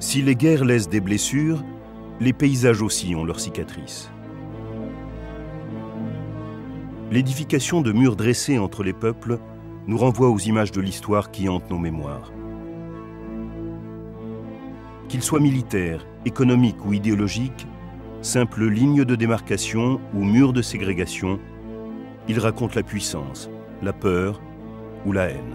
Si les guerres laissent des blessures, les paysages aussi ont leurs cicatrices. L'édification de murs dressés entre les peuples nous renvoie aux images de l'histoire qui hantent nos mémoires. Qu'ils soient militaires, économiques ou idéologiques, simples lignes de démarcation ou murs de ségrégation, ils racontent la puissance, la peur ou la haine.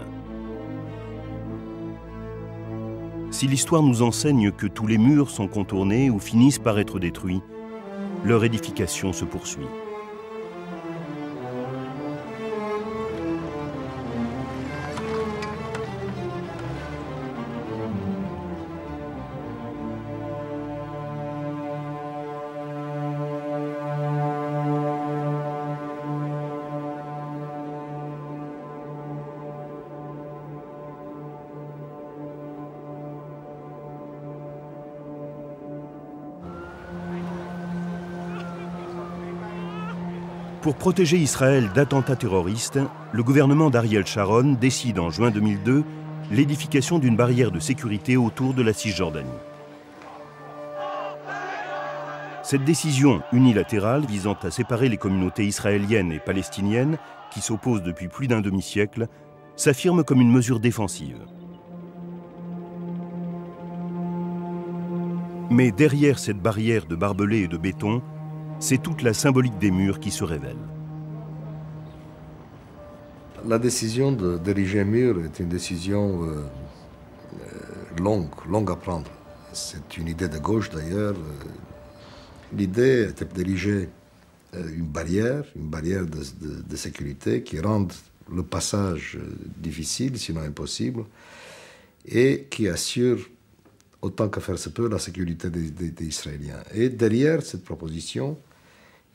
Si l'histoire nous enseigne que tous les murs sont contournés ou finissent par être détruits, leur édification se poursuit. Pour protéger Israël d'attentats terroristes, le gouvernement d'Ariel Sharon décide en juin 2002 l'édification d'une barrière de sécurité autour de la Cisjordanie. Cette décision unilatérale visant à séparer les communautés israéliennes et palestiniennes, qui s'opposent depuis plus d'un demi-siècle, s'affirme comme une mesure défensive. Mais derrière cette barrière de barbelés et de béton, c'est toute la symbolique des murs qui se révèle. La décision d'ériger un mur est une décision longue à prendre. C'est une idée de gauche d'ailleurs. L'idée était d'ériger une barrière de sécurité qui rende le passage difficile, sinon impossible, et qui assure autant que faire se peut, la sécurité des Israéliens. Et derrière cette proposition,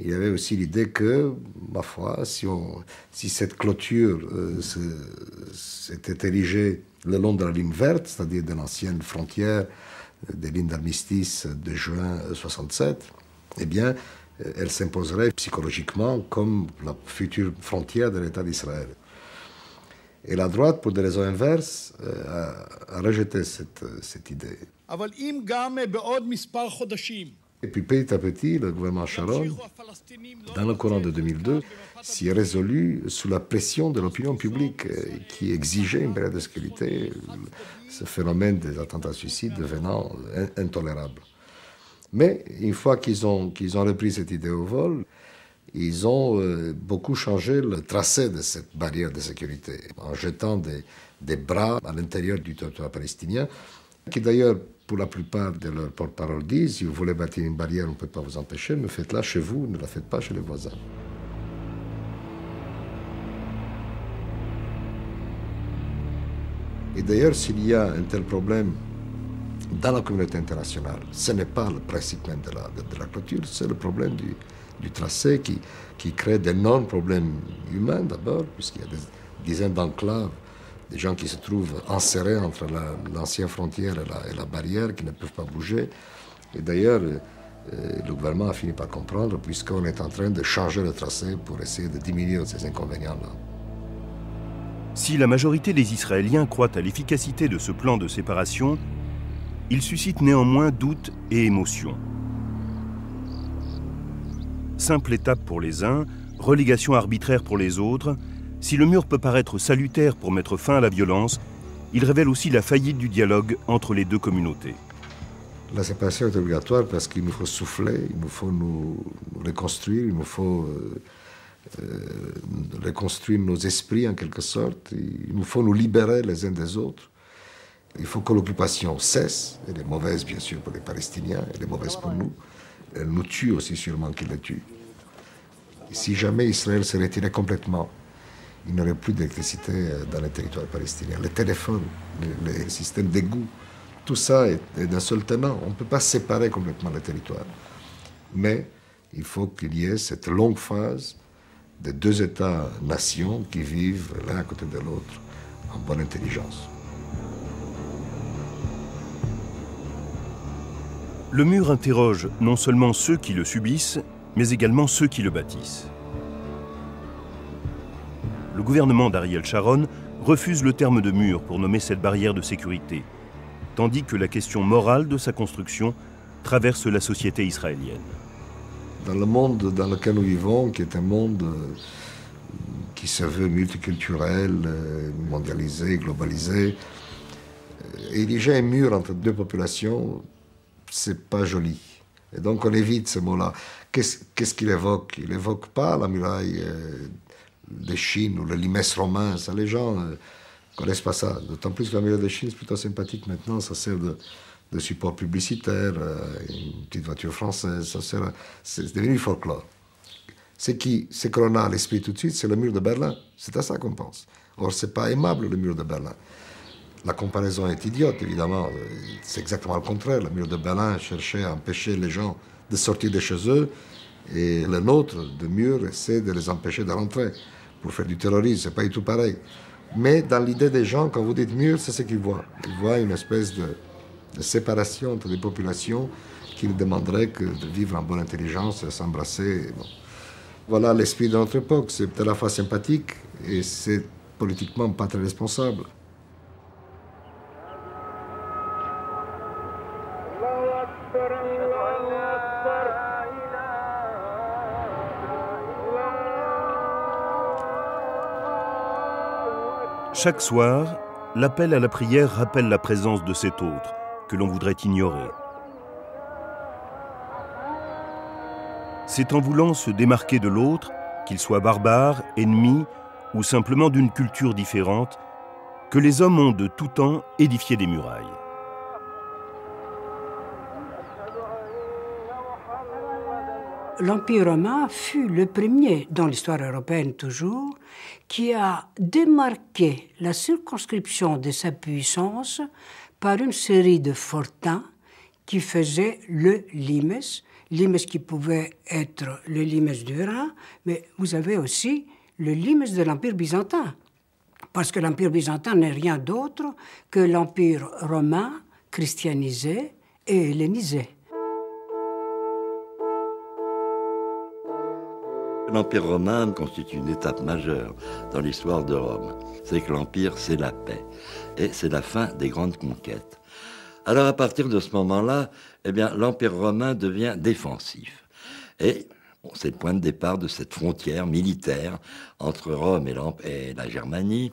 il y avait aussi l'idée que, ma foi, si cette clôture s'était érigée le long de la ligne verte, c'est-à-dire de l'ancienne frontière des lignes d'armistice de juin 1967, eh bien, elle s'imposerait psychologiquement comme la future frontière de l'État d'Israël. Et la droite, pour des raisons inverses, a rejeté cette idée. Et puis petit à petit, le gouvernement Sharon, dans le courant de 2002, s'y est résolu sous la pression de l'opinion publique qui exigeait une période de sécurité, ce phénomène des attentats suicides devenant intolérable. Mais une fois qu'ils ont repris cette idée au vol, ils ont beaucoup changé le tracé de cette barrière de sécurité, en jetant des bras à l'intérieur du territoire palestinien, qui d'ailleurs, pour la plupart de leurs porte-parole disent, si vous voulez bâtir une barrière, on ne peut pas vous empêcher, mais faites-la chez vous, ne la faites pas chez les voisins. Et d'ailleurs, s'il y a un tel problème dans la communauté internationale, ce n'est pas le principe même de la clôture, c'est le problème du tracé qui crée d'énormes problèmes humains d'abord, puisqu'il y a des dizaines d'enclaves, des gens qui se trouvent enserrés entre l'ancienne frontière et la barrière, qui ne peuvent pas bouger. Et d'ailleurs, le gouvernement a fini par comprendre, puisqu'on est en train de changer le tracé pour essayer de diminuer ces inconvénients-là. Si la majorité des Israéliens croient à l'efficacité de ce plan de séparation, il suscite néanmoins doutes et émotions. Simple étape pour les uns, relégation arbitraire pour les autres, si le mur peut paraître salutaire pour mettre fin à la violence, il révèle aussi la faillite du dialogue entre les deux communautés. La séparation est obligatoire parce qu'il nous faut souffler, il nous faut nous reconstruire, il nous faut reconstruire nos esprits en quelque sorte, il nous faut nous libérer les uns des autres. Il faut que l'occupation cesse, elle est mauvaise bien sûr pour les Palestiniens, elle est mauvaise pour nous, elle nous tue aussi sûrement qu'il la tue. Et si jamais Israël se retirait complètement, il n'y aurait plus d'électricité dans les territoires palestiniens. Les téléphones, les systèmes d'égout, tout ça est d'un seul tenant. On ne peut pas séparer complètement les territoires. Mais il faut qu'il y ait cette longue phase de deux États-nations qui vivent l'un à côté de l'autre en bonne intelligence. Le mur interroge non seulement ceux qui le subissent, mais également ceux qui le bâtissent. Le gouvernement d'Ariel Sharon refuse le terme de mur pour nommer cette barrière de sécurité, tandis que la question morale de sa construction traverse la société israélienne. Dans le monde dans lequel nous vivons, qui est un monde qui se veut multiculturel, mondialisé, globalisé, ériger un mur entre deux populations, c'est pas joli. Et donc on évite ce mot-là. Qu'est-ce qu'il évoque? Il n'évoque pas la muraille de Chine ou le limès romain. Ça, les gens ne connaissent pas ça. D'autant plus que la muraille de Chine, c'est plutôt sympathique maintenant. Ça sert de support publicitaire, une petite voiture française. C'est devenu folklore. Ce que l'on a à l'esprit tout de suite, c'est le mur de Berlin. C'est à ça qu'on pense. Or, c'est pas aimable, le mur de Berlin. La comparaison est idiote, évidemment. C'est exactement le contraire. Le mur de Berlin cherchait à empêcher les gens de sortir de chez eux, et le nôtre, de mur, essaie de les empêcher de rentrer pour faire du terrorisme. C'est pas du tout pareil. Mais dans l'idée des gens, quand vous dites mur, c'est ce qu'ils voient. Ils voient une espèce de séparation entre des populations qui ne demanderaient que de vivre en bonne intelligence, s'embrasser. Bon. Voilà l'esprit de notre époque. C'est à la fois sympathique et c'est politiquement pas très responsable. Chaque soir, l'appel à la prière rappelle la présence de cet autre que l'on voudrait ignorer. C'est en voulant se démarquer de l'autre, qu'il soit barbare, ennemi ou simplement d'une culture différente, que les hommes ont de tout temps édifié des murailles. L'Empire romain fut le premier, dans l'histoire européenne toujours, qui a démarqué la circonscription de sa puissance par une série de fortins qui faisaient le limes qui pouvait être le limes du Rhin, mais vous avez aussi le limes de l'Empire byzantin, parce que l'Empire byzantin n'est rien d'autre que l'Empire romain christianisé et hellénisé. L'Empire romain constitue une étape majeure dans l'histoire de Rome. C'est que l'Empire, c'est la paix. Et c'est la fin des grandes conquêtes. Alors à partir de ce moment-là, eh bien, l'Empire romain devient défensif. Et c'est le point de départ de cette frontière militaire entre Rome et la Germanie.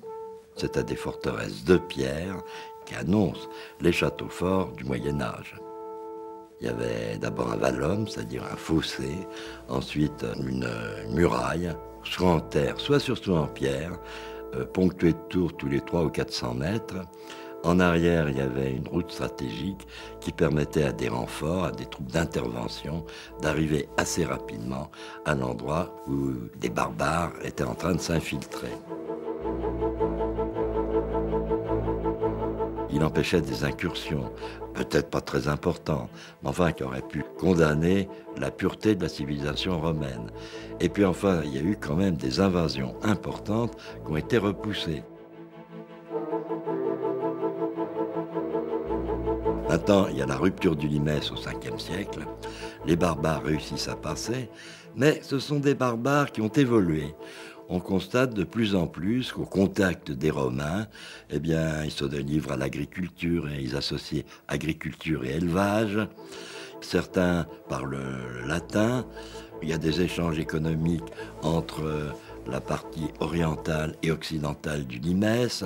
C'est à des forteresses de pierre qui annoncent les châteaux forts du Moyen-Âge. Il y avait d'abord un vallum, c'est-à-dire un fossé, ensuite une muraille, soit en terre, soit surtout en pierre, ponctuée de tours tous les 300 ou 400 mètres. En arrière, il y avait une route stratégique qui permettait à des renforts, à des troupes d'intervention, d'arriver assez rapidement à l'endroit où des barbares étaient en train de s'infiltrer. Il empêchait des incursions, peut-être pas très importantes, mais enfin qui auraient pu condamner la pureté de la civilisation romaine. Et puis enfin, il y a eu quand même des invasions importantes qui ont été repoussées. Maintenant, il y a la rupture du limès au 5e siècle. Les barbares réussissent à passer, mais ce sont des barbares qui ont évolué. On constate de plus en plus qu'au contact des Romains, eh bien, ils se livrent à l'agriculture et ils associent agriculture et élevage. Certains parlent le latin. Il y a des échanges économiques entre la partie orientale et occidentale du limès.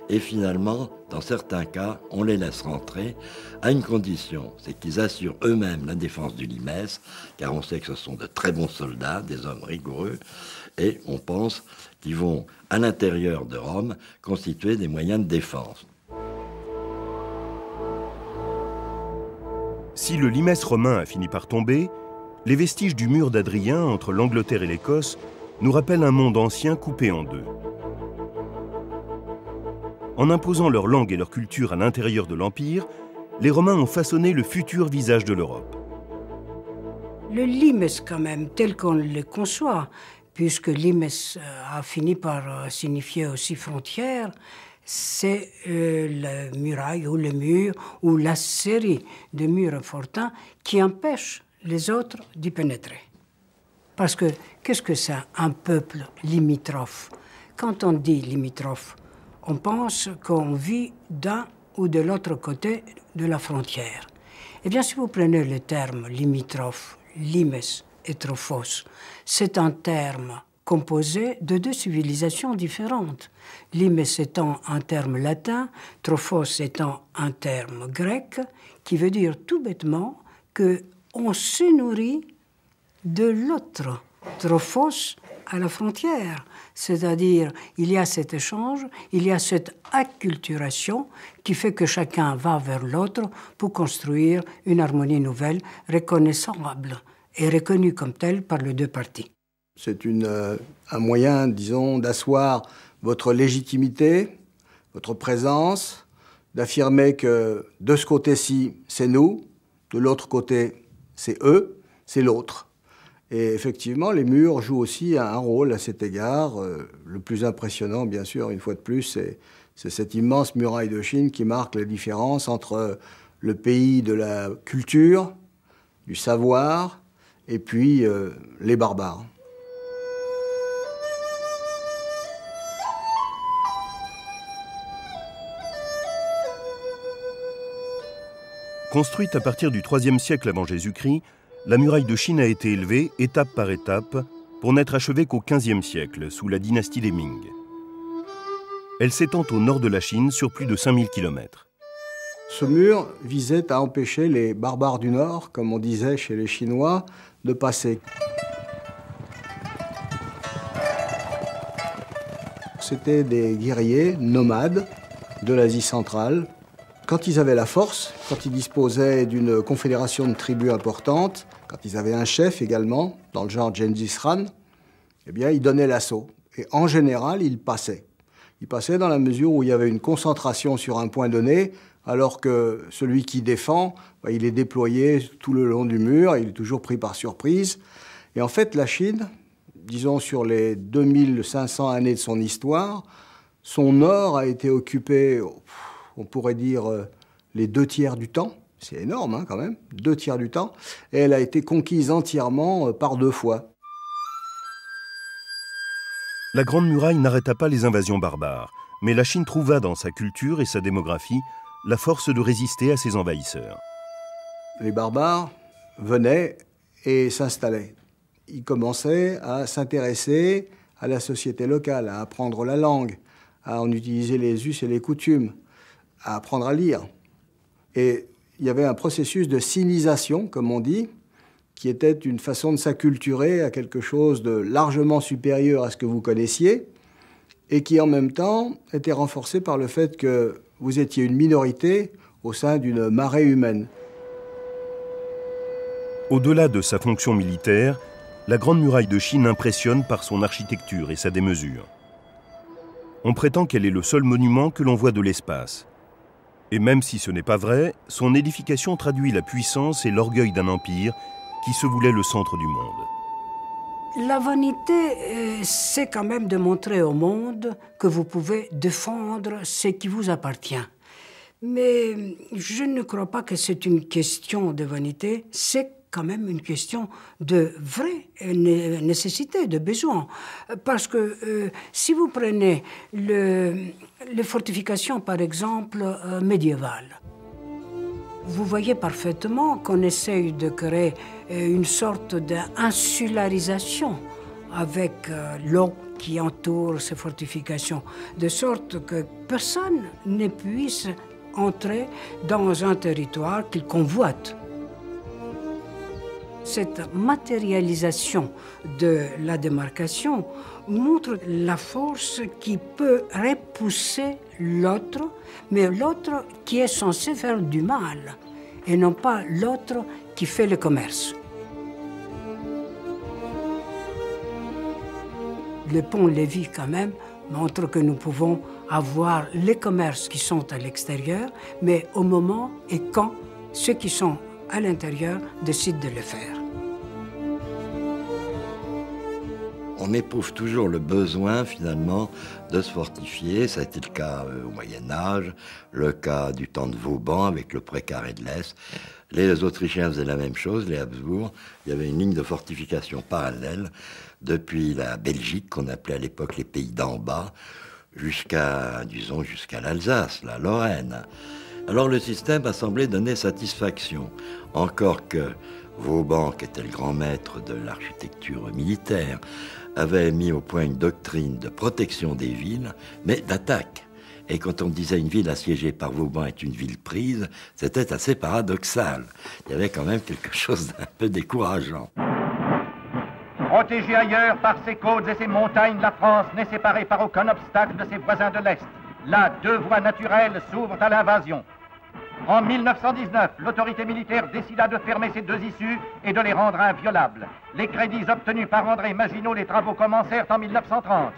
Et finalement, dans certains cas, on les laisse rentrer à une condition, c'est qu'ils assurent eux-mêmes la défense du limès, car on sait que ce sont de très bons soldats, des hommes rigoureux, et on pense qu'ils vont, à l'intérieur de Rome, constituer des moyens de défense. Si le limès romain a fini par tomber, les vestiges du mur d'Adrien entre l'Angleterre et l'Écosse nous rappellent un monde ancien coupé en deux. En imposant leur langue et leur culture à l'intérieur de l'Empire, les Romains ont façonné le futur visage de l'Europe. Le limes, quand même, tel qu'on le conçoit, puisque limes a fini par signifier aussi frontière, c'est la muraille ou le mur ou la série de murs fortins qui empêchent les autres d'y pénétrer. Parce que qu'est-ce que c'est un peuple limitrophe? Quand on dit limitrophe, on pense qu'on vit dans ou de l'autre côté de la frontière. Eh bien, si vous prenez le terme limitrophe, limes et trophos, c'est un terme composé de deux civilisations différentes. Limes étant un terme latin, trophos étant un terme grec, qui veut dire tout bêtement qu'on se nourrit de l'autre. Trophos à la frontière, c'est-à-dire il y a cet échange, il y a cette acculturation qui fait que chacun va vers l'autre pour construire une harmonie nouvelle, reconnaissable et reconnue comme telle par les deux parties. C'est un moyen, disons, d'asseoir votre légitimité, votre présence, d'affirmer que de ce côté-ci, c'est nous, de l'autre côté, c'est eux, c'est l'autre. Et effectivement, les murs jouent aussi un rôle à cet égard. Le plus impressionnant, bien sûr, une fois de plus, c'est cette immense muraille de Chine qui marque la différence entre le pays de la culture, du savoir, et puis les barbares. Construite à partir du IIIe siècle avant Jésus-Christ, la muraille de Chine a été élevée, étape par étape, pour n'être achevée qu'au XVe siècle, sous la dynastie des Ming. Elle s'étend au nord de la Chine sur plus de 5000 km. Ce mur visait à empêcher les barbares du Nord, comme on disait chez les Chinois, de passer. C'était des guerriers nomades de l'Asie centrale. Quand ils avaient la force, quand ils disposaient d'une confédération de tribus importante, quand ils avaient un chef également, dans le genre Gengis Khan, eh bien, ils donnaient l'assaut. Et en général, ils passaient. Ils passaient dans la mesure où il y avait une concentration sur un point donné, alors que celui qui défend, il est déployé tout le long du mur, il est toujours pris par surprise. Et en fait, la Chine, disons sur les 2500 années de son histoire, son nord a été occupé, on pourrait dire, les 2/3 du temps. C'est énorme, hein, quand même, 2/3 du temps. Et elle a été conquise entièrement par 2 fois. La Grande Muraille n'arrêta pas les invasions barbares, mais la Chine trouva dans sa culture et sa démographie la force de résister à ses envahisseurs. Les barbares venaient et s'installaient. Ils commençaient à s'intéresser à la société locale, à apprendre la langue, à en utiliser les us et les coutumes, à apprendre à lire. Et il y avait un processus de sinisation, comme on dit, qui était une façon de s'acculturer à quelque chose de largement supérieur à ce que vous connaissiez, et qui en même temps était renforcé par le fait que vous étiez une minorité au sein d'une marée humaine. Au-delà de sa fonction militaire, la Grande Muraille de Chine impressionne par son architecture et sa démesure. On prétend qu'elle est le seul monument que l'on voit de l'espace. Et même si ce n'est pas vrai, son édification traduit la puissance et l'orgueil d'un empire qui se voulait le centre du monde. La vanité, c'est quand même de montrer au monde que vous pouvez défendre ce qui vous appartient. Mais je ne crois pas que c'est une question de vanité, c'est quand même une question de vraie nécessité, de besoin. Parce que si vous prenez les fortifications, par exemple, médiévales, vous voyez parfaitement qu'on essaye de créer une sorte d'insularisation avec l'eau qui entoure ces fortifications, de sorte que personne ne puisse entrer dans un territoire qu'il convoite. Cette matérialisation de la démarcation montre la force qui peut repousser l'autre, mais l'autre qui est censé faire du mal, et non pas l'autre qui fait le commerce. Le pont-levis, quand même, montre que nous pouvons avoir les commerces qui sont à l'extérieur, mais au moment et quand ceux qui sont à l'intérieur décident de le faire. On éprouve toujours le besoin, finalement, de se fortifier. Ça a été le cas au Moyen-Âge, le cas du temps de Vauban avec le précaré de l'Est. Les Autrichiens faisaient la même chose, les Habsbourg. Il y avait une ligne de fortification parallèle depuis la Belgique, qu'on appelait à l'époque les pays d'en bas, jusqu'à, disons, jusqu'à l'Alsace, la Lorraine. Alors le système a semblé donner satisfaction, encore que Vauban, qui était le grand maître de l'architecture militaire, avait mis au point une doctrine de protection des villes, mais d'attaque. Et quand on disait une ville assiégée par Vauban est une ville prise, c'était assez paradoxal. Il y avait quand même quelque chose d'un peu décourageant. Protégée ailleurs par ses côtes et ses montagnes, la France n'est séparée par aucun obstacle de ses voisins de l'Est. Là, deux voies naturelles s'ouvrent à l'invasion. En 1919, l'autorité militaire décida de fermer ces deux issues et de les rendre inviolables. Les crédits obtenus par André Maginot, les travaux commencèrent en 1930.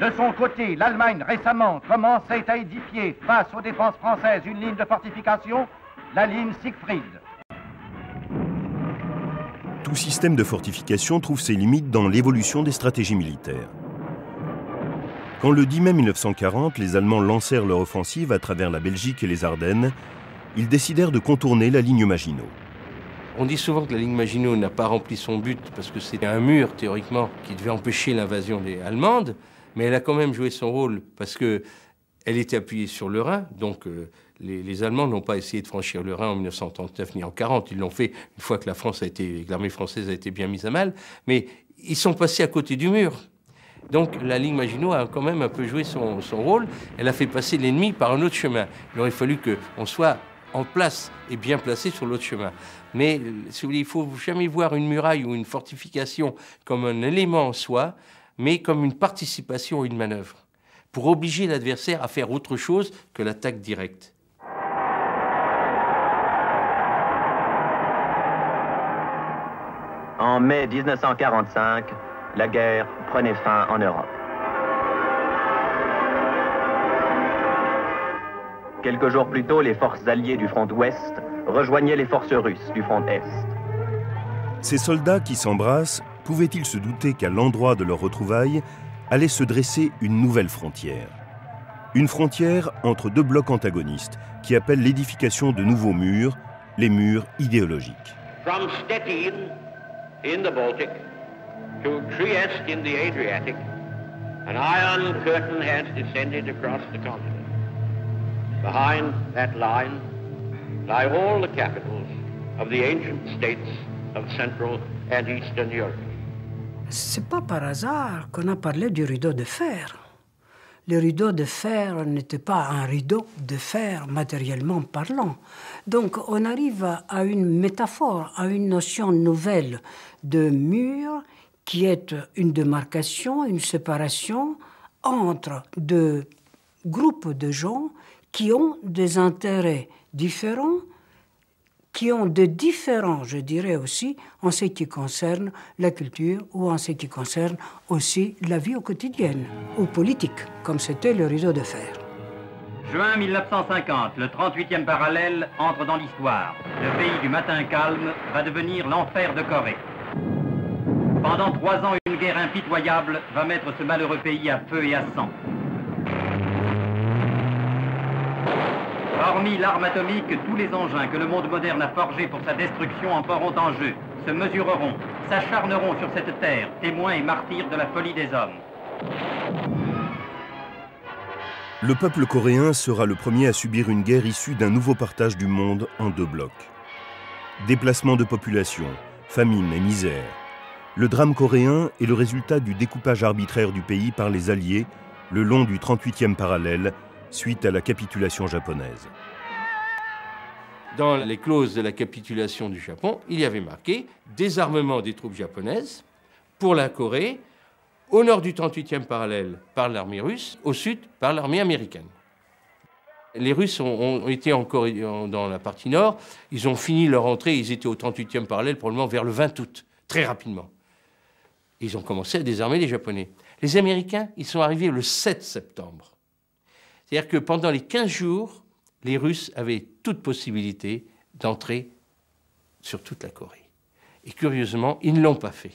De son côté, l'Allemagne récemment commençait à édifier face aux défenses françaises une ligne de fortification, la ligne Siegfried. Tout système de fortification trouve ses limites dans l'évolution des stratégies militaires. Quand le 10 mai 1940, les Allemands lancèrent leur offensive à travers la Belgique et les Ardennes, ils décidèrent de contourner la ligne Maginot. On dit souvent que la ligne Maginot n'a pas rempli son but parce que c'était un mur, théoriquement, qui devait empêcher l'invasion allemande, mais elle a quand même joué son rôle parce qu'elle était appuyée sur le Rhin, donc les Allemands n'ont pas essayé de franchir le Rhin en 1939 ni en 1940, ils l'ont fait une fois que l'armée française a été bien mise à mal, mais ils sont passés à côté du mur. Donc la ligne Maginot a quand même un peu joué son rôle, elle a fait passer l'ennemi par un autre chemin. Il aurait fallu qu'on soit en place et bien placé sur l'autre chemin. Mais si vous voulez, il ne faut jamais voir une muraille ou une fortification comme un élément en soi, mais comme une participation à une manœuvre, pour obliger l'adversaire à faire autre chose que l'attaque directe. En mai 1945, la guerre prenait fin en Europe. Quelques jours plus tôt, les forces alliées du front ouest rejoignaient les forces russes du front est. Ces soldats qui s'embrassent, pouvaient-ils se douter qu'à l'endroit de leur retrouvaille allait se dresser une nouvelle frontière? Une frontière entre deux blocs antagonistes qui appellent l'édification de nouveaux murs, les murs idéologiques. From Stettin in the Baltic to Trieste in the Adriatic, an iron curtain has descended across the continent. Behind that line lie all the capitals of the ancient states of Central and Eastern Europe. C'est pas par hasard qu'on a parlé du rideau de fer. Le rideau de fer n'était pas un rideau de fer matériellement parlant. Donc on arrive à une métaphore, à une notion nouvelle de mur qui est une démarcation, une séparation entre deux groupes de gens qui ont des intérêts différents, qui ont de différents, je dirais aussi, en ce qui concerne la culture ou en ce qui concerne aussi la vie au quotidienne, ou politique, comme c'était le rideau de fer. Juin 1950, le 38e parallèle entre dans l'histoire. Le pays du matin calme va devenir l'enfer de Corée. Pendant 3 ans, une guerre impitoyable va mettre ce malheureux pays à feu et à sang. Hormis l'arme atomique, tous les engins que le monde moderne a forgés pour sa destruction entreront en jeu, se mesureront, s'acharneront sur cette terre, témoins et martyrs de la folie des hommes. Le peuple coréen sera le premier à subir une guerre issue d'un nouveau partage du monde en deux blocs. Déplacement de population, famine et misère. Le drame coréen est le résultat du découpage arbitraire du pays par les Alliés le long du 38e parallèle, suite à la capitulation japonaise. Dans les clauses de la capitulation du Japon, il y avait marqué désarmement des troupes japonaises pour la Corée, au nord du 38e parallèle par l'armée russe, au sud par l'armée américaine. Les Russes ont été encore dans la partie nord, ils ont fini leur entrée, ils étaient au 38e parallèle probablement vers le 20 août, très rapidement. Ils ont commencé à désarmer les Japonais. Les Américains, ils sont arrivés le 7 septembre. C'est-à-dire que pendant les 15 jours, les Russes avaient toute possibilité d'entrer sur toute la Corée. Et curieusement, ils ne l'ont pas fait.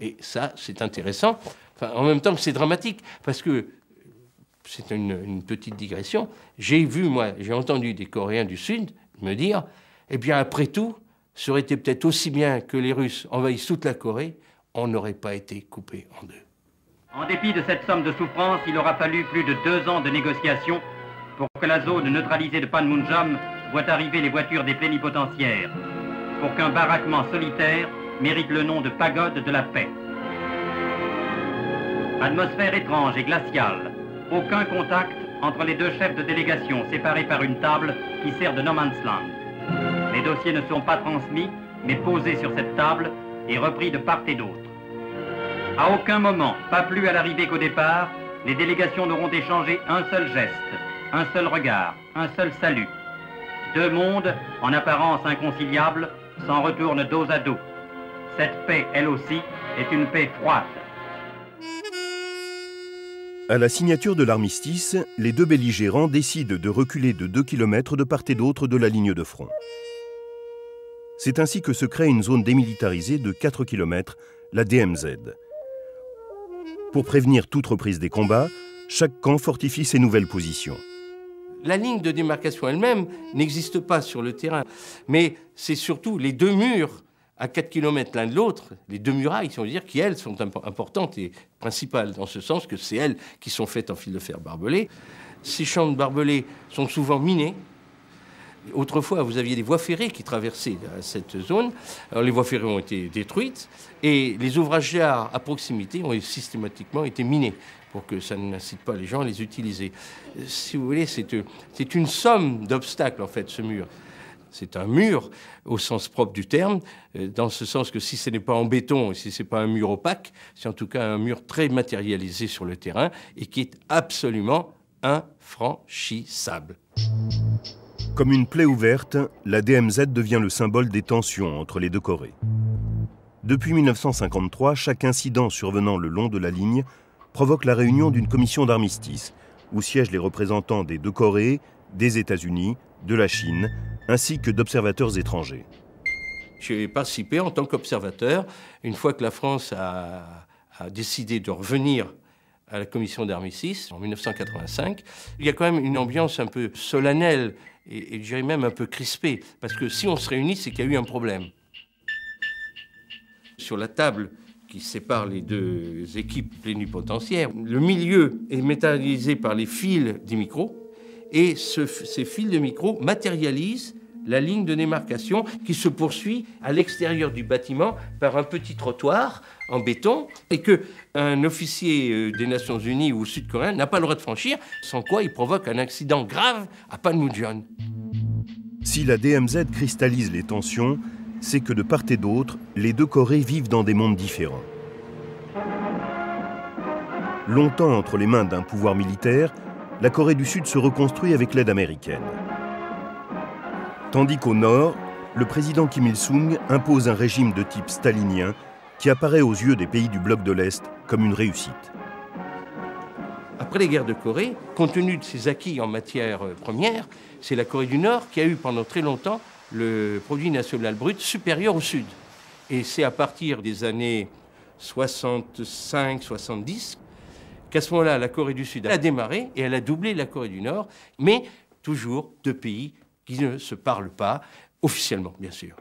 Et ça, c'est intéressant. Enfin, en même temps que c'est dramatique, parce que, c'est une petite digression, j'ai entendu des Coréens du Sud me dire, eh bien, après tout, ça aurait été peut-être aussi bien que les Russes envahissent toute la Corée, on n'aurait pas été coupés en deux. En dépit de cette somme de souffrance, il aura fallu plus de 2 ans de négociations pour que la zone neutralisée de Panmunjom voie arriver les voitures des plénipotentiaires, pour qu'un baraquement solitaire mérite le nom de pagode de la paix. Atmosphère étrange et glaciale, aucun contact entre les 2 chefs de délégation séparés par une table qui sert de no man's land. Les dossiers ne sont pas transmis, mais posés sur cette table et repris de part et d'autre. À aucun moment, pas plus à l'arrivée qu'au départ, les délégations n'auront échangé un seul geste, un seul regard, un seul salut. 2 mondes, en apparence inconciliables, s'en retournent dos à dos. Cette paix, elle aussi, est une paix froide. À la signature de l'armistice, les 2 belligérants décident de reculer de 2 km de part et d'autre de la ligne de front. C'est ainsi que se crée une zone démilitarisée de 4 km, la DMZ. Pour prévenir toute reprise des combats, chaque camp fortifie ses nouvelles positions. La ligne de démarcation elle-même n'existe pas sur le terrain, mais c'est surtout les 2 murs à 4 km l'un de l'autre, les 2 murailles, si on veut dire, qui, elles, sont importantes et principales, dans ce sens que c'est elles qui sont faites en fil de fer barbelé. Ces champs de barbelés sont souvent minés. Autrefois, vous aviez des voies ferrées qui traversaient cette zone. Alors, les voies ferrées ont été détruites et les ouvrages d'art à proximité ont systématiquement été minés pour que ça n'incite pas les gens à les utiliser. Si vous voulez, c'est une somme d'obstacles, en fait, ce mur. C'est un mur au sens propre du terme, dans ce sens que si ce n'est pas en béton, si ce n'est pas un mur opaque, c'est en tout cas un mur très matérialisé sur le terrain et qui est absolument infranchissable. Comme une plaie ouverte, la DMZ devient le symbole des tensions entre les 2 Corées. Depuis 1953, chaque incident survenant le long de la ligne provoque la réunion d'une commission d'armistice, où siègent les représentants des 2 Corées, des États-Unis, de la Chine, ainsi que d'observateurs étrangers. J'ai participé en tant qu'observateur, une fois que la France a décidé de revenir à la commission d'armistice en 1985. Il y a quand même une ambiance un peu solennelle et je dirais même un peu crispée, parce que si on se réunit, c'est qu'il y a eu un problème. Sur la table qui sépare les 2 équipes plénipotentiaires, le milieu est métallisé par les fils des micros, et ces fils de micro matérialisent la ligne de démarcation qui se poursuit à l'extérieur du bâtiment par un petit trottoir en béton et qu'un officier des Nations Unies ou sud-coréen n'a pas le droit de franchir, sans quoi il provoque un accident grave à Panmunjom. Si la DMZ cristallise les tensions, c'est que de part et d'autre, les 2 Corées vivent dans des mondes différents. Longtemps entre les mains d'un pouvoir militaire, la Corée du Sud se reconstruit avec l'aide américaine. Tandis qu'au nord, le président Kim Il-sung impose un régime de type stalinien qui apparaît aux yeux des pays du bloc de l'Est comme une réussite. Après les guerres de Corée, compte tenu de ses acquis en matière première, c'est la Corée du Nord qui a eu pendant très longtemps le produit national brut supérieur au Sud. Et c'est à partir des années 65-70 qu'à ce moment-là, la Corée du Sud a démarré et elle a doublé la Corée du Nord, mais toujours 2 pays qui ne se parlent pas, officiellement, bien sûr.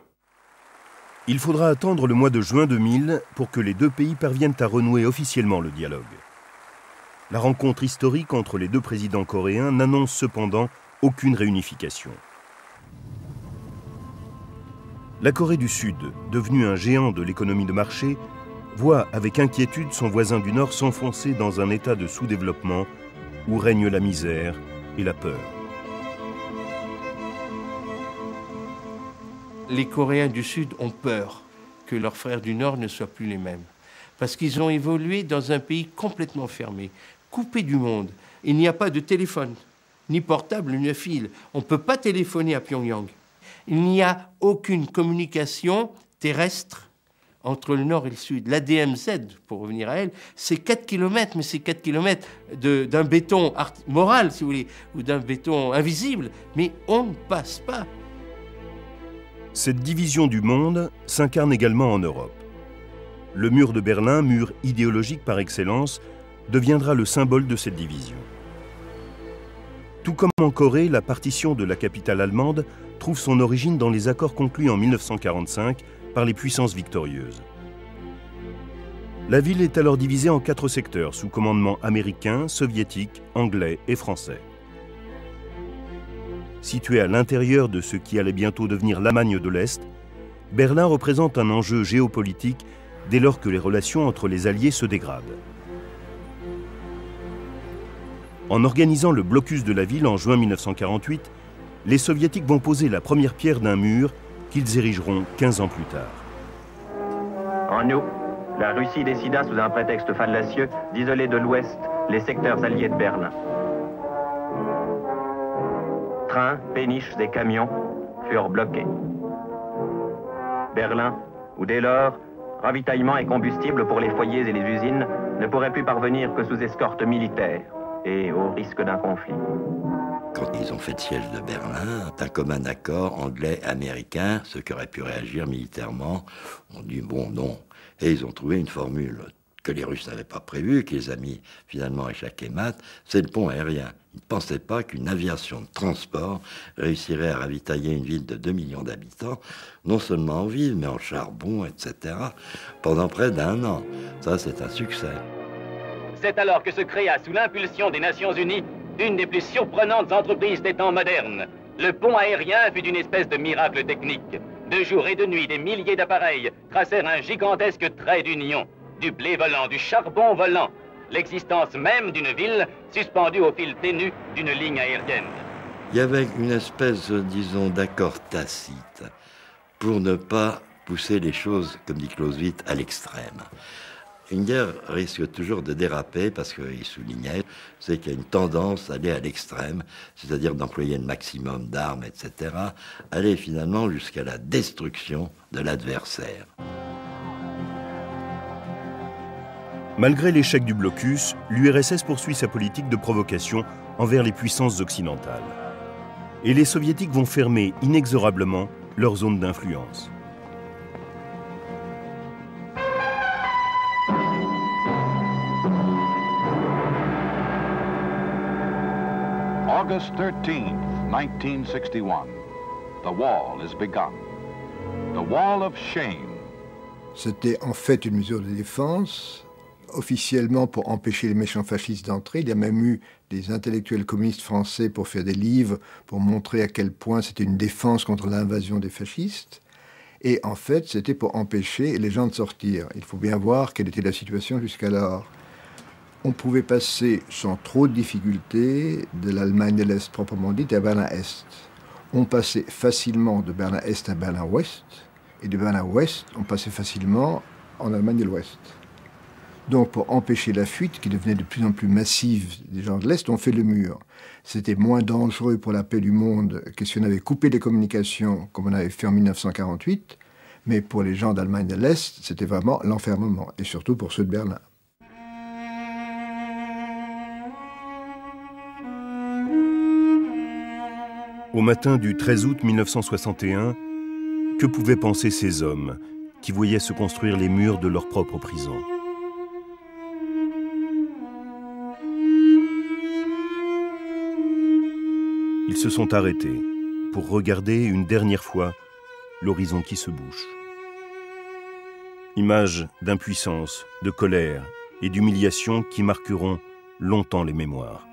Il faudra attendre le mois de juin 2000 pour que les 2 pays parviennent à renouer officiellement le dialogue. La rencontre historique entre les 2 présidents coréens n'annonce cependant aucune réunification. La Corée du Sud, devenue un géant de l'économie de marché, voit avec inquiétude son voisin du Nord s'enfoncer dans un état de sous-développement où règne la misère et la peur. Les Coréens du Sud ont peur que leurs frères du Nord ne soient plus les mêmes. Parce qu'ils ont évolué dans un pays complètement fermé, coupé du monde. Il n'y a pas de téléphone, ni portable, ni fil. On ne peut pas téléphoner à Pyongyang. Il n'y a aucune communication terrestre entre le Nord et le Sud. La DMZ, pour revenir à elle, c'est 4 km, mais c'est 4 km d'un béton moral, si vous voulez, ou d'un béton invisible, mais on ne passe pas. Cette division du monde s'incarne également en Europe. Le mur de Berlin, mur idéologique par excellence, deviendra le symbole de cette division. Tout comme en Corée, la partition de la capitale allemande trouve son origine dans les accords conclus en 1945 par les puissances victorieuses. La ville est alors divisée en 4 secteurs sous commandement américain, soviétique, anglais et français. Située à l'intérieur de ce qui allait bientôt devenir l'Allemagne de l'Est, Berlin représente un enjeu géopolitique dès lors que les relations entre les Alliés se dégradent. En organisant le blocus de la ville en juin 1948, les Soviétiques vont poser la première pierre d'un mur qu'ils érigeront 15 ans plus tard. En août, la Russie décida sous un prétexte fallacieux d'isoler de l'Ouest les secteurs alliés de Berlin. Trains, péniches et camions furent bloqués. Berlin, où dès lors, ravitaillement et combustible pour les foyers et les usines ne pourraient plus parvenir que sous escorte militaire et au risque d'un conflit. Quand ils ont fait le siège de Berlin, d'un commun accord anglais-américain, ceux qui auraient pu réagir militairement ont dit bon non. Et ils ont trouvé une formule que les Russes n'avaient pas prévue, qui les a mis finalement à chaque émat, c'est le pont aérien. Ils ne pensaient pas qu'une aviation de transport réussirait à ravitailler une ville de 2 millions d'habitants, non seulement en vivres, mais en charbon, etc., pendant près d'1 an. Ça, c'est un succès. C'est alors que se créa, sous l'impulsion des Nations Unies, une des plus surprenantes entreprises des temps modernes. Le pont aérien fut une espèce de miracle technique. De jour et de nuit, des milliers d'appareils tracèrent un gigantesque trait d'union. Du blé volant, du charbon volant, l'existence même d'une ville suspendue au fil ténu d'une ligne aérienne. Il y avait une espèce, disons, d'accord tacite pour ne pas pousser les choses, comme dit Clausewitz, à l'extrême. Une guerre risque toujours de déraper parce qu'il soulignait, c'est qu'il y a une tendance à aller à l'extrême, c'est-à-dire d'employer le maximum d'armes, etc., aller finalement jusqu'à la destruction de l'adversaire. Malgré l'échec du blocus, l'URSS poursuit sa politique de provocation envers les puissances occidentales. Et les Soviétiques vont fermer inexorablement leur zone d'influence. August 13th, 1961. The wall is begun. The wall of shame. C'était en fait une mesure de défense, officiellement pour empêcher les méchants fascistes d'entrer. Il y a même eu des intellectuels communistes français pour faire des livres, pour montrer à quel point c'était une défense contre l'invasion des fascistes. Et en fait, c'était pour empêcher les gens de sortir. Il faut bien voir quelle était la situation jusqu'alors. On pouvait passer sans trop de difficultés de l'Allemagne de l'Est proprement dite à Berlin-Est. On passait facilement de Berlin-Est à Berlin-Ouest, et de Berlin-Ouest, on passait facilement en Allemagne de l'Ouest. Donc pour empêcher la fuite, qui devenait de plus en plus massive des gens de l'Est, on fait le mur. C'était moins dangereux pour la paix du monde que si on avait coupé les communications, comme on avait fait en 1948, mais pour les gens d'Allemagne de l'Est, c'était vraiment l'enfermement, et surtout pour ceux de Berlin. Au matin du 13 août 1961, que pouvaient penser ces hommes qui voyaient se construire les murs de leur propre prison? Ils se sont arrêtés pour regarder une dernière fois l'horizon qui se bouche. Images d'impuissance, de colère et d'humiliation qui marqueront longtemps les mémoires.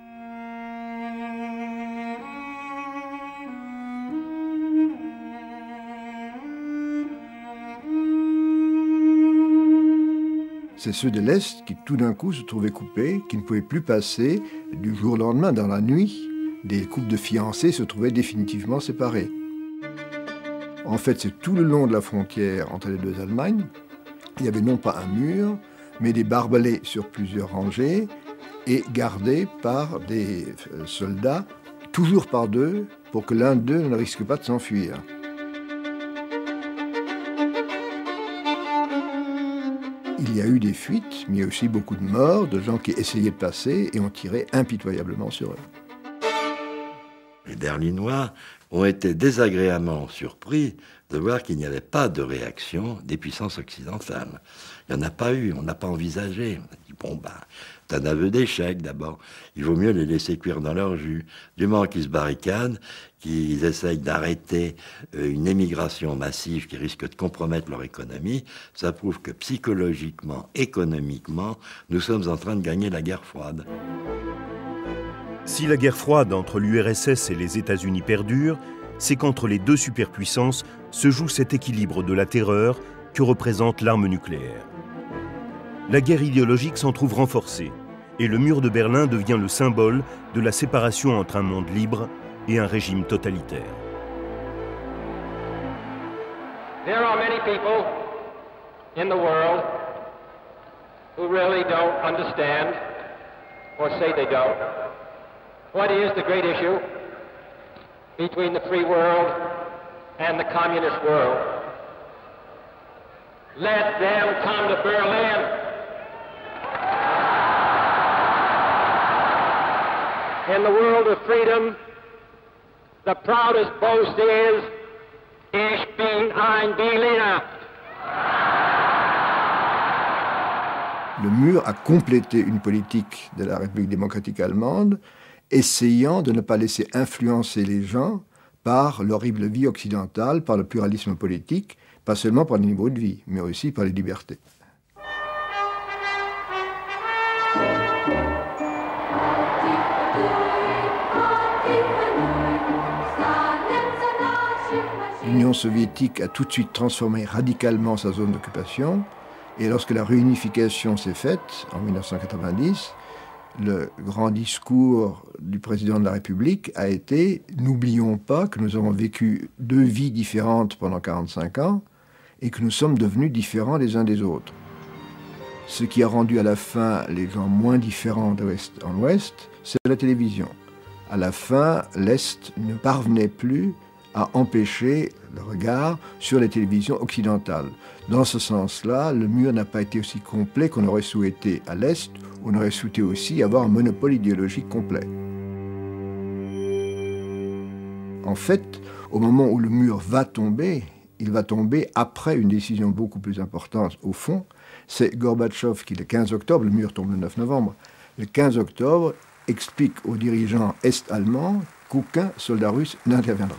C'est ceux de l'Est qui, tout d'un coup, se trouvaient coupés, qui ne pouvaient plus passer du jour au lendemain, dans la nuit. Des couples de fiancés se trouvaient définitivement séparés. En fait, c'est tout le long de la frontière entre les deux Allemagnes. Il y avait non pas un mur, mais des barbelés sur plusieurs rangées et gardés par des soldats, toujours par deux, pour que l'un d'eux ne risque pas de s'enfuir. Il y a eu des fuites, mais il y a aussi beaucoup de morts, de gens qui essayaient de passer et ont tiré impitoyablement sur eux. Les Berlinois ont été désagréablement surpris de voir qu'il n'y avait pas de réaction des puissances occidentales. Il n'y en a pas eu, on n'a pas envisagé. On a dit, Bon, ben, c'est un aveu d'échec d'abord. Il vaut mieux les laisser cuire dans leur jus. Du moment qu'ils se barricadent, qu'ils essayent d'arrêter une émigration massive qui risque de compromettre leur économie, ça prouve que psychologiquement, économiquement, nous sommes en train de gagner la guerre froide. Si la guerre froide entre l'URSS et les États-Unis perdure, c'est qu'entre les deux superpuissances se joue cet équilibre de la terreur que représente l'arme nucléaire. La guerre idéologique s'en trouve renforcée, et le mur de Berlin devient le symbole de la séparation entre un monde libre et un régime totalitaire. There are many people in the world who really don't understand, or say they don't, what is the great issue between the free world and the communist world. Let them come to Berlin. In the world of freedom, the proudest boast is, Ich bin ein Berliner. Le mur a complété une politique de la République démocratique allemande, essayant de ne pas laisser influencer les gens par l'horrible vie occidentale, par le pluralisme politique, pas seulement par le niveau de vie, mais aussi par les libertés. L'Union soviétique a tout de suite transformé radicalement sa zone d'occupation, et lorsque la réunification s'est faite, en 1990, le grand discours du président de la République a été « N'oublions pas que nous avons vécu deux vies différentes pendant 45 ans et que nous sommes devenus différents les uns des autres ». Ce qui a rendu à la fin les gens moins différents d'ouest en ouest, c'est la télévision. À la fin, l'Est ne parvenait plus à empêcher le regard sur les télévisions occidentales. Dans ce sens-là, le mur n'a pas été aussi complet qu'on aurait souhaité à l'Est. On aurait souhaité aussi avoir un monopole idéologique complet. En fait, au moment où le mur va tomber, il va tomber après une décision beaucoup plus importante au fond. C'est Gorbatchev qui, le 15 octobre, le mur tombe le 9 novembre, le 15 octobre explique aux dirigeants est-allemands qu'aucun soldat russe n'interviendra.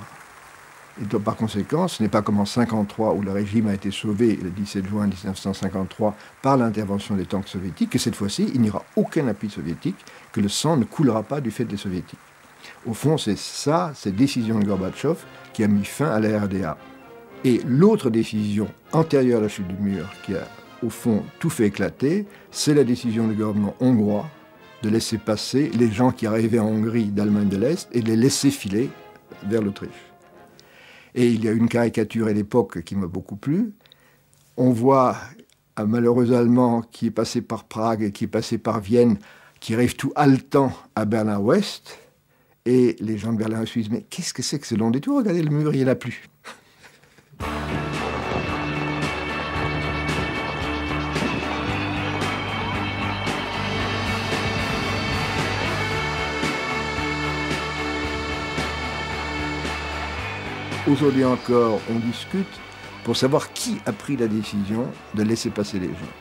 Et donc, par conséquent, ce n'est pas comme en 1953 où le régime a été sauvé le 17 juin 1953 par l'intervention des tanks soviétiques, que cette fois-ci, il n'y aura aucun appui soviétique, que le sang ne coulera pas du fait des soviétiques. Au fond, c'est ça, cette décision de Gorbatchev qui a mis fin à la RDA. Et l'autre décision antérieure à la chute du mur, qui a au fond tout fait éclater, c'est la décision du gouvernement hongrois de laisser passer les gens qui arrivaient en Hongrie d'Allemagne de l'Est et de les laisser filer vers l'Autriche. Et il y a une caricature à l'époque qui m'a beaucoup plu. On voit un malheureux Allemand qui est passé par Prague, qui est passé par Vienne, qui arrive tout haletant à Berlin-Ouest. Et les gens de Berlin-Ouest se disent « Mais qu'est-ce que c'est que ce long détour? Regardez, le mur, il n'y en a plus. » Aujourd'hui encore, on discute pour savoir qui a pris la décision de laisser passer les gens.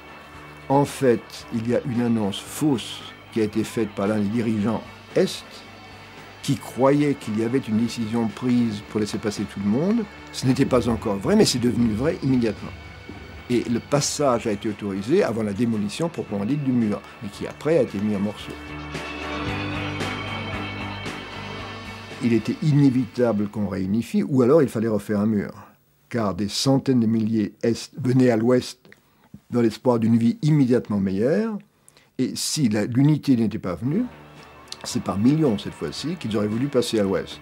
En fait, il y a une annonce fausse qui a été faite par l'un des dirigeants Est, qui croyait qu'il y avait une décision prise pour laisser passer tout le monde. Ce n'était pas encore vrai, mais c'est devenu vrai immédiatement. Et le passage a été autorisé avant la démolition proprement dite du mur, mais qui après a été mis en morceaux. Il était inévitable qu'on réunifie, ou alors il fallait refaire un mur. Car des centaines de milliers Est venaient à l'Ouest dans l'espoir d'une vie immédiatement meilleure. Et si l'unité n'était pas venue, c'est par millions cette fois-ci qu'ils auraient voulu passer à l'Ouest.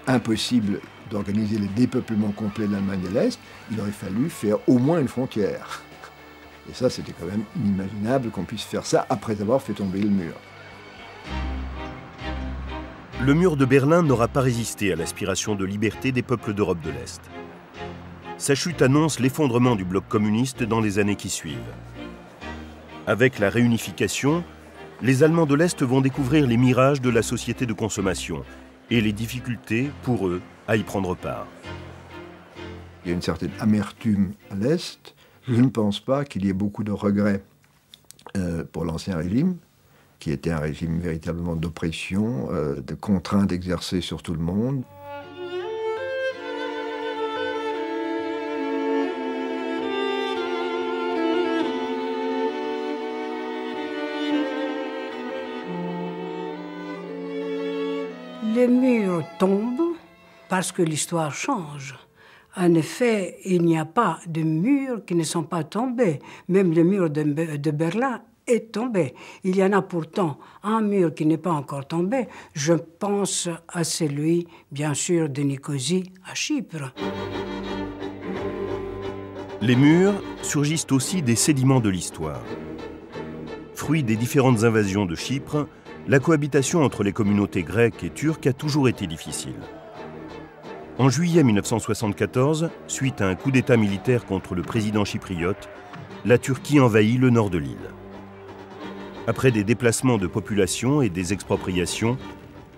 Impossible d'organiser le dépeuplement complet de l'Allemagne de l'Est, il aurait fallu faire au moins une frontière. Et ça, c'était quand même inimaginable qu'on puisse faire ça après avoir fait tomber le mur. Le mur de Berlin n'aura pas résisté à l'aspiration de liberté des peuples d'Europe de l'Est. Sa chute annonce l'effondrement du bloc communiste dans les années qui suivent. Avec la réunification, les Allemands de l'Est vont découvrir les mirages de la société de consommation et les difficultés, pour eux, à y prendre part. Il y a une certaine amertume à l'Est. Je ne pense pas qu'il y ait beaucoup de regrets pour l'Ancien Régime, qui était un régime véritablement d'oppression, de contraintes exercées sur tout le monde. Les murs tombent parce que l'histoire change. En effet, il n'y a pas de murs qui ne sont pas tombés. Même le mur de Berlin est tombé. Il y en a pourtant un mur qui n'est pas encore tombé. Je pense à celui, bien sûr, de Nicosie à Chypre. Les murs surgissent aussi des sédiments de l'histoire. Fruit des différentes invasions de Chypre, la cohabitation entre les communautés grecques et turques a toujours été difficile. En juillet 1974, suite à un coup d'État militaire contre le président chypriote, la Turquie envahit le nord de l'île. Après des déplacements de population et des expropriations,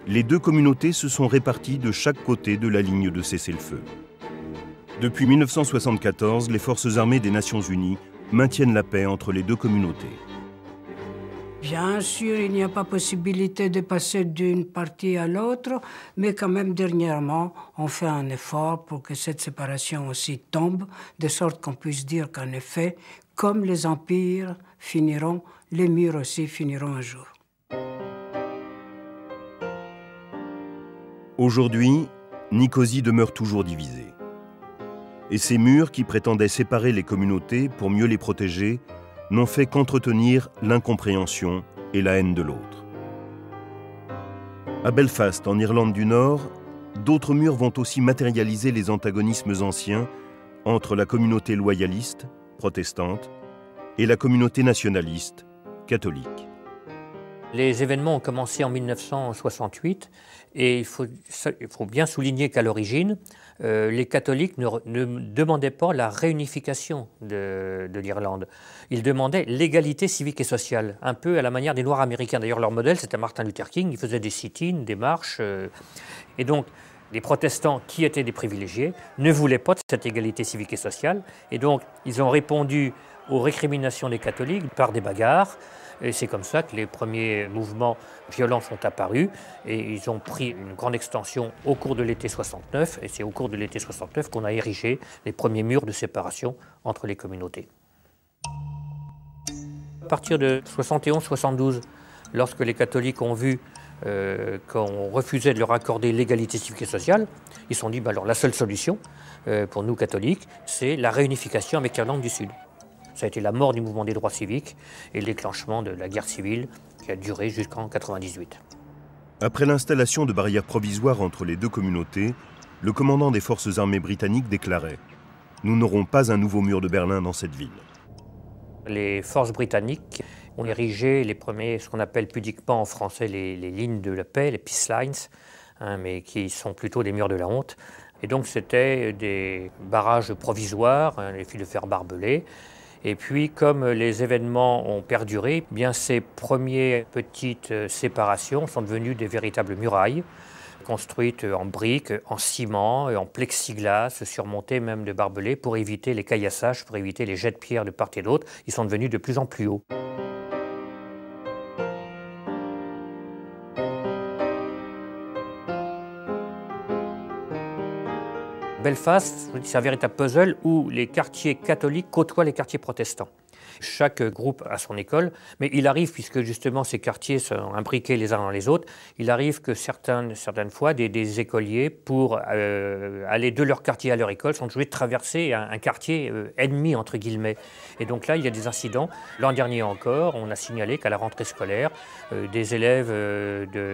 les deux communautés se sont réparties de chaque côté de la ligne de cessez-le-feu. Depuis 1974, les forces armées des Nations Unies maintiennent la paix entre les deux communautés. Bien sûr, il n'y a pas possibilité de passer d'une partie à l'autre, mais quand même, dernièrement, on fait un effort pour que cette séparation aussi tombe, de sorte qu'on puisse dire qu'en effet, comme les empires finiront, les murs aussi finiront un jour. Aujourd'hui, Nicosie demeure toujours divisée. Et ces murs qui prétendaient séparer les communautés pour mieux les protéger n'ont fait qu'entretenir l'incompréhension et la haine de l'autre. À Belfast, en Irlande du Nord, d'autres murs vont aussi matérialiser les antagonismes anciens entre la communauté loyaliste, protestante, et la communauté nationaliste, catholique. Les événements ont commencé en 1968 et il faut bien souligner qu'à l'origine, les catholiques ne demandaient pas la réunification de l'Irlande. Ils demandaient l'égalité civique et sociale, un peu à la manière des Noirs américains. D'ailleurs, leur modèle, c'était Martin Luther King. Ils faisaient des sit-ins, des marches. Et donc, les protestants, qui étaient des privilégiés, ne voulaient pas de cette égalité civique et sociale. Et donc, ils ont répondu aux récriminations des catholiques par des bagarres. Et c'est comme ça que les premiers mouvements violents sont apparus et ils ont pris une grande extension au cours de l'été 69 et c'est au cours de l'été 69 qu'on a érigé les premiers murs de séparation entre les communautés. À partir de 71-72, lorsque les catholiques ont vu qu'on refusait de leur accorder l'égalité civique et sociale, ils se sont dit alors la seule solution pour nous catholiques, c'est la réunification avec l'Irlande du Sud. Ça a été la mort du mouvement des droits civiques et le déclenchement de la guerre civile qui a duré jusqu'en 1998. Après l'installation de barrières provisoires entre les deux communautés, le commandant des forces armées britanniques déclarait « Nous n'aurons pas un nouveau mur de Berlin dans cette ville ». Les forces britanniques ont érigé les premiers, ce qu'on appelle pudiquement en français les lignes de la paix, les peace lines, mais qui sont plutôt des murs de la honte. Et donc c'était des barrages provisoires, les fils de fer barbelés. Et puis, comme les événements ont perduré, eh bien ces premières petites séparations sont devenues des véritables murailles, construites en briques, en ciment, en plexiglas, surmontées même de barbelés pour éviter les caillassages, pour éviter les jets de pierre de part et d'autre. Ils sont devenus de plus en plus hauts. Belfast, c'est un véritable puzzle où les quartiers catholiques côtoient les quartiers protestants. Chaque groupe a son école, mais il arrive, puisque justement ces quartiers sont imbriqués les uns dans les autres, il arrive que certaines fois, des écoliers, pour aller de leur quartier à leur école, sont obligés de traverser un quartier ennemi, entre guillemets. Et donc là, il y a des incidents. L'an dernier encore, on a signalé qu'à la rentrée scolaire, des élèves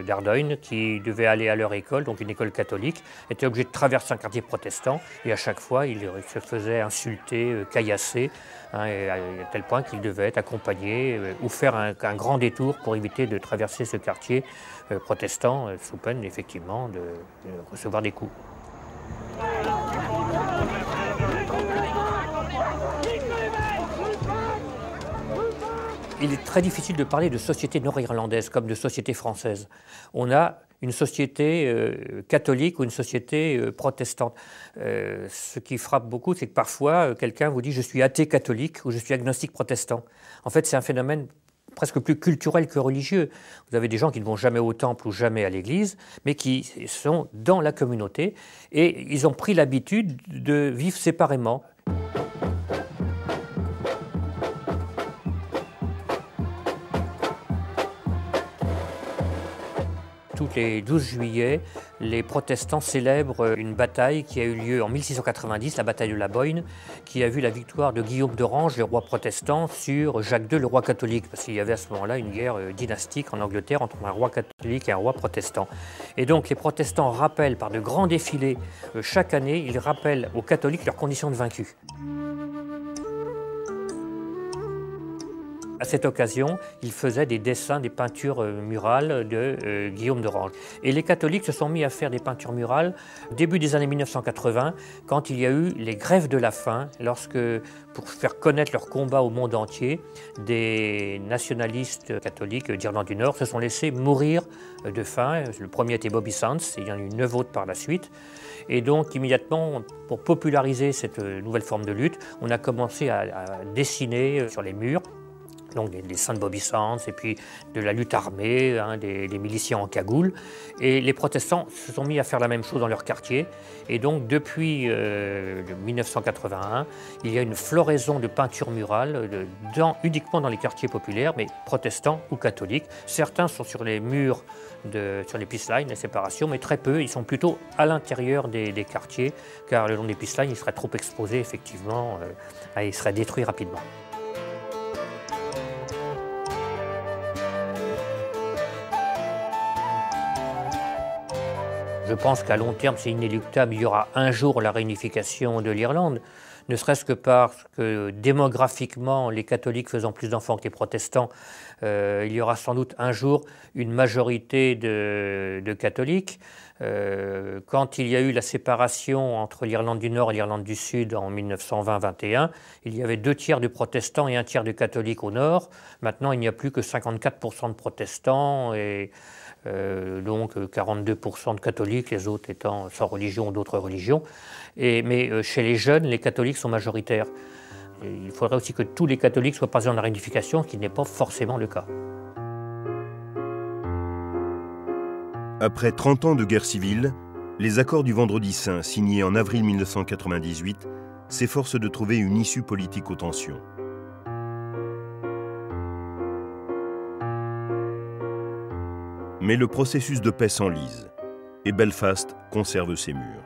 d'Ardoyne qui devaient aller à leur école, donc une école catholique, étaient obligés de traverser un quartier protestant, et à chaque fois, ils se faisaient insulter, caillasser, à tel point qu'ils devaient être accompagnés ou faire un grand détour pour éviter de traverser ce quartier protestant, sous peine effectivement de recevoir des coups. Il est très difficile de parler de société nord-irlandaise comme de société française. On a une société catholique ou une société protestante. Ce qui frappe beaucoup, c'est que parfois, quelqu'un vous dit « je suis athée catholique » ou « je suis agnostique protestant ». En fait, c'est un phénomène presque plus culturel que religieux. Vous avez des gens qui ne vont jamais au temple ou jamais à l'église, mais qui sont dans la communauté, et ils ont pris l'habitude de vivre séparément. Tous les 12 juillet, les protestants célèbrent une bataille qui a eu lieu en 1690, la bataille de la Boyne, qui a vu la victoire de Guillaume d'Orange, le roi protestant, sur Jacques II, le roi catholique, parce qu'il y avait à ce moment-là une guerre dynastique en Angleterre entre un roi catholique et un roi protestant. Et donc les protestants rappellent par de grands défilés, chaque année, ils rappellent aux catholiques leurs conditions de vaincus. À cette occasion, il faisait des dessins, des peintures murales de Guillaume d'Orange. Et les catholiques se sont mis à faire des peintures murales début des années 1980, quand il y a eu les grèves de la faim, lorsque, pour faire connaître leur combat au monde entier, des nationalistes catholiques d'Irlande du Nord se sont laissés mourir de faim. Le premier était Bobby Sands, et il y en a eu 9 autres par la suite. Et donc, immédiatement, pour populariser cette nouvelle forme de lutte, on a commencé à dessiner sur les murs donc des dessins de Bobby Sands, et puis de la lutte armée, des miliciens en cagoule. Et les protestants se sont mis à faire la même chose dans leur quartier. Et donc, depuis 1981, il y a une floraison de peintures murales uniquement dans les quartiers populaires, mais protestants ou catholiques. Certains sont sur les murs, sur les peace lines, les séparations, mais très peu. Ils sont plutôt à l'intérieur des quartiers, car le long des peace lines, ils seraient trop exposés, effectivement, ils seraient détruits rapidement. Je pense qu'à long terme, c'est inéluctable. Il y aura un jour la réunification de l'Irlande, ne serait-ce que parce que démographiquement, les catholiques faisant plus d'enfants que les protestants, il y aura sans doute un jour une majorité de catholiques. Quand il y a eu la séparation entre l'Irlande du Nord et l'Irlande du Sud en 1920-21, il y avait 2 tiers de protestants et 1 tiers de catholiques au Nord. Maintenant, il n'y a plus que 54% de protestants et donc 42% de catholiques, les autres étant sans religion ou d'autres religions. Mais chez les jeunes, les catholiques sont majoritaires. Et il faudrait aussi que tous les catholiques soient présents dans la réunification, ce qui n'est pas forcément le cas. Après 30 ans de guerre civile, les accords du Vendredi Saint, signés en avril 1998, s'efforcent de trouver une issue politique aux tensions. Mais le processus de paix s'enlise, et Belfast conserve ses murs.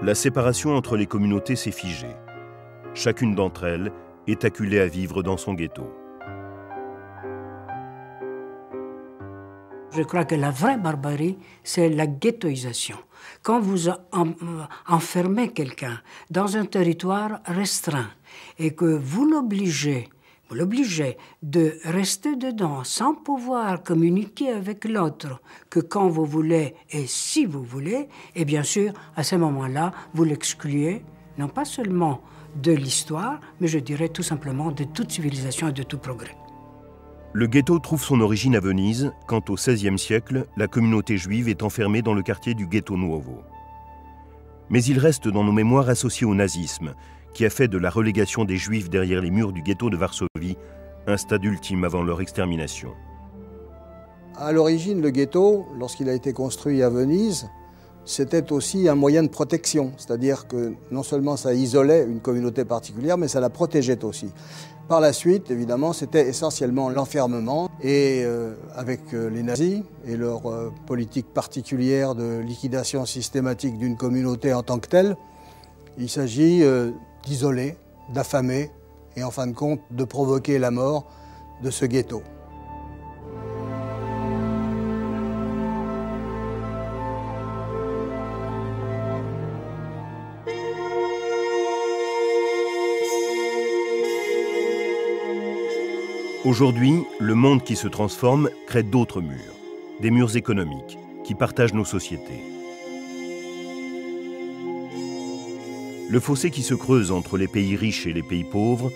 La séparation entre les communautés s'est figée. Chacune d'entre elles est acculée à vivre dans son ghetto. Je crois que la vraie barbarie, c'est la ghettoisation. Quand vous enfermez quelqu'un dans un territoire restreint et que vous l'obligez de rester dedans sans pouvoir communiquer avec l'autre que quand vous voulez et si vous voulez, et bien sûr, à ce moment-là, vous l'excluez, non pas seulement de l'histoire, mais je dirais tout simplement de toute civilisation et de tout progrès. Le ghetto trouve son origine à Venise, quand au XVIe siècle, la communauté juive est enfermée dans le quartier du Ghetto Nuovo. Mais il reste dans nos mémoires associé au nazisme, qui a fait de la relégation des Juifs derrière les murs du ghetto de Varsovie un stade ultime avant leur extermination. À l'origine, le ghetto, lorsqu'il a été construit à Venise, c'était aussi un moyen de protection, c'est-à-dire que non seulement ça isolait une communauté particulière, mais ça la protégeait aussi. Par la suite, évidemment, c'était essentiellement l'enfermement, et avec les nazis et leur politique particulière de liquidation systématique d'une communauté en tant que telle, il s'agit d'isoler, d'affamer et en fin de compte de provoquer la mort de ce ghetto. Aujourd'hui, le monde qui se transforme crée d'autres murs, des murs économiques qui partagent nos sociétés. Le fossé qui se creuse entre les pays riches et les pays pauvres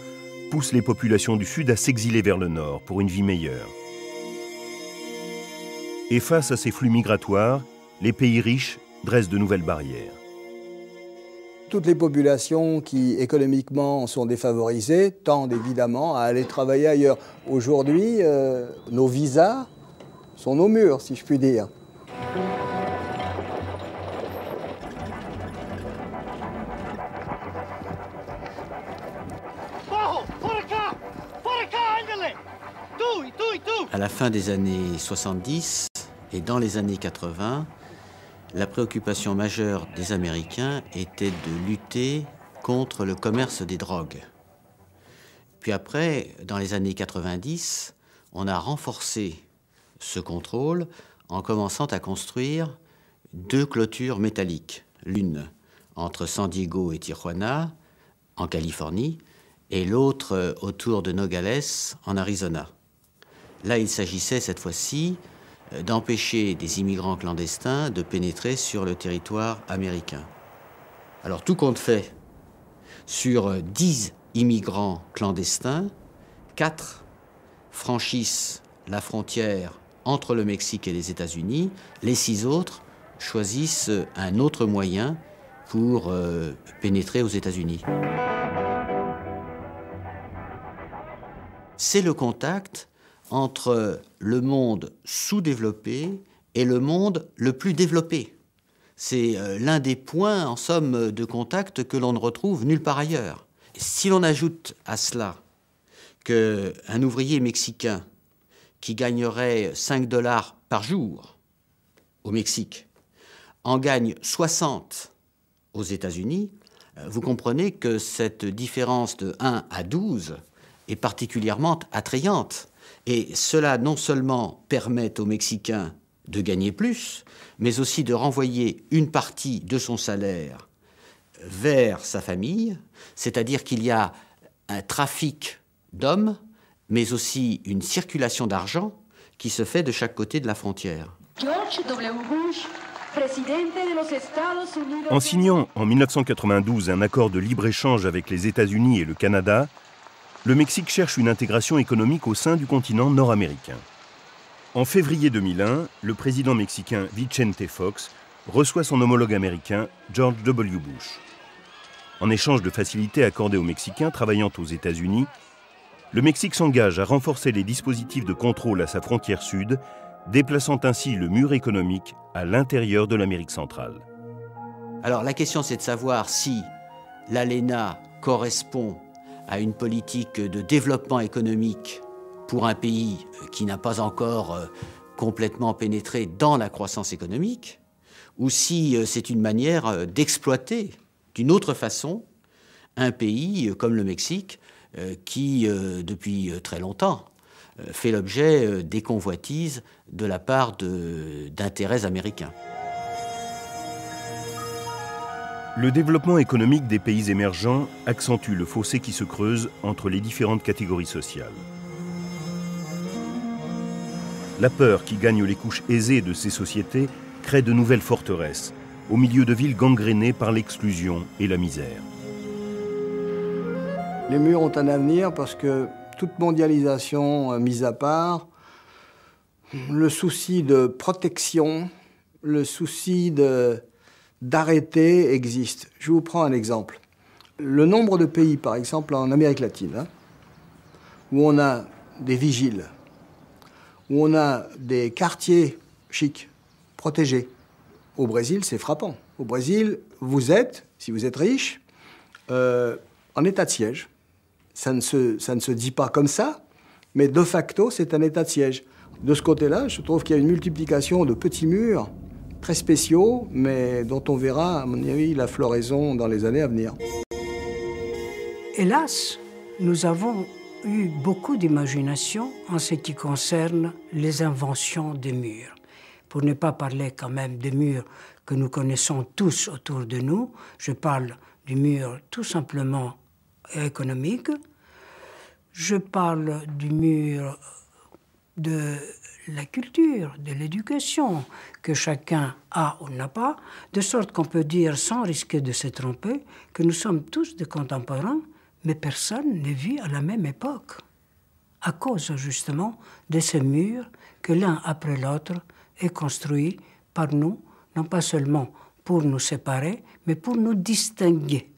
pousse les populations du Sud à s'exiler vers le Nord pour une vie meilleure. Et face à ces flux migratoires, les pays riches dressent de nouvelles barrières. Toutes les populations qui économiquement sont défavorisées tendent évidemment à aller travailler ailleurs. Aujourd'hui, nos visas sont nos murs, si je puis dire. À la fin des années 70 et dans les années 80, la préoccupation majeure des Américains était de lutter contre le commerce des drogues. Puis après, dans les années 90, on a renforcé ce contrôle en commençant à construire 2 clôtures métalliques, l'une entre San Diego et Tijuana, en Californie, et l'autre autour de Nogales, en Arizona. Là, il s'agissait cette fois-ci d'empêcher des immigrants clandestins de pénétrer sur le territoire américain. Alors, tout compte fait, sur 10 immigrants clandestins, 4 franchissent la frontière entre le Mexique et les États-Unis. Les 6 autres choisissent un autre moyen pour pénétrer aux États-Unis. C'est le contact entre le monde sous-développé et le monde le plus développé. C'est l'un des points, en somme, de contact que l'on ne retrouve nulle part ailleurs. Si l'on ajoute à cela qu'un ouvrier mexicain qui gagnerait 5 $ par jour au Mexique en gagne 60 aux États-Unis, vous comprenez que cette différence de 1 à 12 est particulièrement attrayante. Et cela non seulement permet aux Mexicains de gagner plus, mais aussi de renvoyer une partie de son salaire vers sa famille, c'est-à-dire qu'il y a un trafic d'hommes, mais aussi une circulation d'argent qui se fait de chaque côté de la frontière. George W. Bush, président de los Estados Unidos. En signant en 1992 un accord de libre-échange avec les États-Unis et le Canada, le Mexique cherche une intégration économique au sein du continent nord-américain. En février 2001, le président mexicain Vicente Fox reçoit son homologue américain George W. Bush. En échange de facilités accordées aux Mexicains travaillant aux États-Unis, le Mexique s'engage à renforcer les dispositifs de contrôle à sa frontière sud, déplaçant ainsi le mur économique à l'intérieur de l'Amérique centrale. Alors la question, c'est de savoir si l'ALENA correspond à une politique de développement économique pour un pays qui n'a pas encore complètement pénétré dans la croissance économique, ou si c'est une manière d'exploiter d'une autre façon un pays comme le Mexique qui, depuis très longtemps, fait l'objet des convoitises de la part d'intérêts américains. Le développement économique des pays émergents accentue le fossé qui se creuse entre les différentes catégories sociales. La peur qui gagne les couches aisées de ces sociétés crée de nouvelles forteresses, au milieu de villes gangrénées par l'exclusion et la misère. Les murs ont un avenir parce que toute mondialisation mise à part, le souci de protection, le souci d'arrêter existe. Je vous prends un exemple. Le nombre de pays, par exemple en Amérique latine, où on a des vigiles, où on a des quartiers chics, protégés. Au Brésil, c'est frappant. Au Brésil, vous êtes, si vous êtes riche, en état de siège. Ça ne se dit pas comme ça, mais de facto, c'est un état de siège. De ce côté-là, je trouve qu'il y a une multiplication de petits murs très spéciaux, mais dont on verra, à mon avis, la floraison dans les années à venir. Hélas, nous avons eu beaucoup d'imagination en ce qui concerne les inventions des murs. Pour ne pas parler quand même des murs que nous connaissons tous autour de nous, je parle du mur tout simplement économique, je parle du mur de la culture, de l'éducation, que chacun a ou n'a pas, de sorte qu'on peut dire, sans risquer de se tromper, que nous sommes tous des contemporains, mais personne ne vit à la même époque, à cause justement de ces murs que l'un après l'autre est construit par nous, non pas seulement pour nous séparer, mais pour nous distinguer.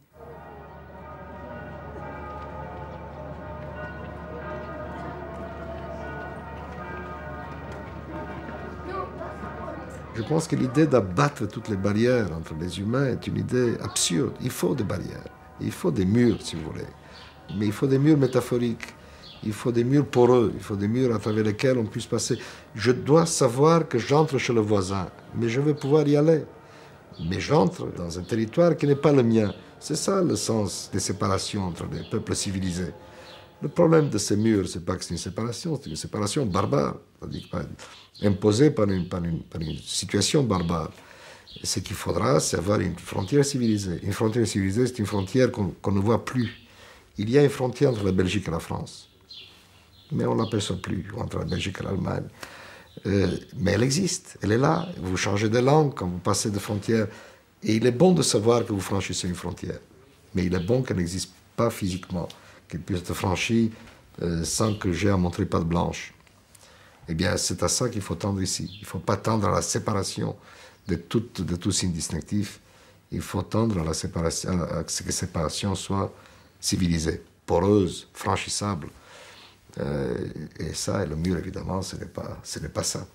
Je pense que l'idée d'abattre toutes les barrières entre les humains est une idée absurde. Il faut des barrières, il faut des murs, si vous voulez. Mais il faut des murs métaphoriques, il faut des murs poreux, il faut des murs à travers lesquels on puisse passer. Je dois savoir que j'entre chez le voisin, mais je veux pouvoir y aller. Mais j'entre dans un territoire qui n'est pas le mien. C'est ça le sens des séparations entre les peuples civilisés. Le problème de ces murs, c'est pas que c'est une séparation barbare, c'est-à-dire imposée par une situation barbare. Et ce qu'il faudra, c'est avoir une frontière civilisée. Une frontière civilisée, c'est une frontière qu'on ne voit plus. Il y a une frontière entre la Belgique et la France, mais on ne l'aperçoit plus, entre la Belgique et l'Allemagne. Mais elle existe, elle est là. Vous changez de langue quand vous passez de frontières. Et il est bon de savoir que vous franchissez une frontière. Mais il est bon qu'elle n'existe pas physiquement, qu'elle puisse être franchie sans que j'ai à montrer patte blanche. Eh bien, c'est à ça qu'il faut tendre ici. Il ne faut pas tendre à la séparation de tout signe distinctif. Il faut tendre à ce que cette séparation soit civilisée, poreuse, franchissable. Et ça, et le mur, évidemment, ce n'est pas ça.